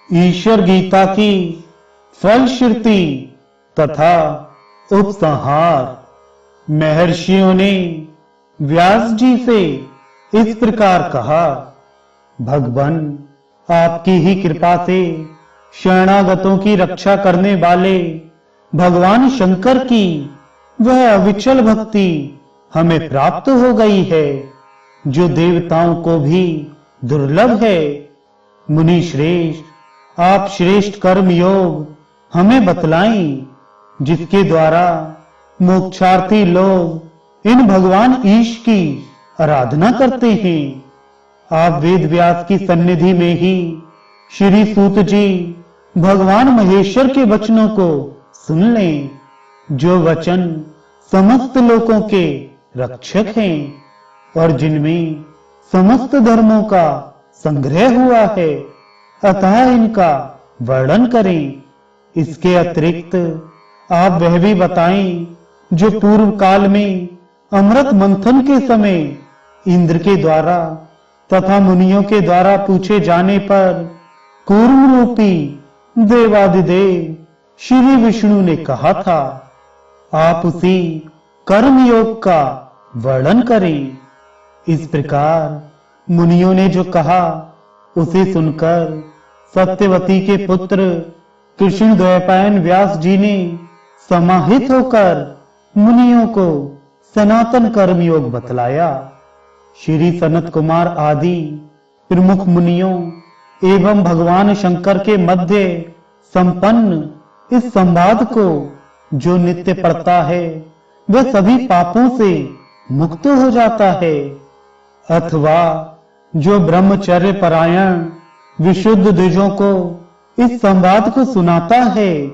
ईश्वर गीता की फलश्रुति तथा उपसंहार। महर्षियों ने व्यास जी से इस प्रकार कहा, भगवान आपकी ही कृपा से शरणागतों की रक्षा करने वाले भगवान शंकर की वह अविचल भक्ति हमें प्राप्त हो गई है, जो देवताओं को भी दुर्लभ है। मुनि श्रेष्ठ, आप श्रेष्ठ कर्म योग हमें बतलाएं, जिसके द्वारा मोक्षार्थी लोग इन भगवान ईश की आराधना करते हैं। आप वेद व्यास की सन्निधि में ही श्री सूत जी भगवान महेश्वर के वचनों को सुन लें, जो वचन समस्त लोकों के रक्षक हैं और जिनमें समस्त धर्मों का संग्रह हुआ है, अतः इनका वर्णन करें। इसके अतिरिक्त आप वह भी बताएं, जो पूर्व काल में अमृत मंथन के समय इंद्र के द्वारा तथा मुनियों के द्वारा पूछे जाने पर कूर्म रूपी देवादिदेव श्री विष्णु ने कहा था। आप उसी कर्म योग का वर्णन करें। इस प्रकार मुनियों ने जो कहा, उसे सुनकर सत्यवती के पुत्र कृष्ण द्वैपायन व्यास जी ने समाहित होकर मुनियों को सनातन कर्म योग बतलाया। श्री सनत कुमार आदि प्रमुख मुनियों एवं भगवान शंकर के मध्य संपन्न इस संवाद को जो नित्य पढ़ता है, वह सभी पापों से मुक्त हो जाता है। अथवा जो ब्रह्मचर्य परायण विशुद्ध द्विजों को इस संवाद को सुनाता है,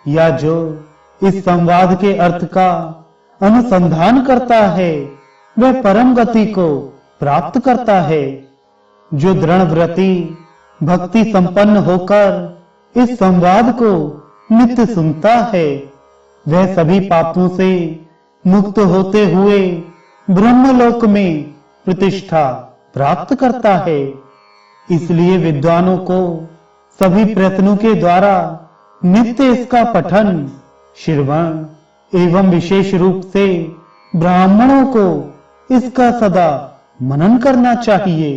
या जो इस संवाद के अर्थ का अनुसंधान करता है, वह परम गति को प्राप्त करता है। जो दृढ़ व्रती भक्ति संपन्न होकर इस संवाद को नित्य सुनता है, वह सभी पापों से मुक्त होते हुए ब्रह्मलोक में प्रतिष्ठा प्राप्त करता है। इसलिए विद्वानों को सभी प्रयत्नों के द्वारा नित्य इसका पठन, श्रवण एवं विशेष रूप से ब्राह्मणों को इसका सदा मनन करना चाहिए।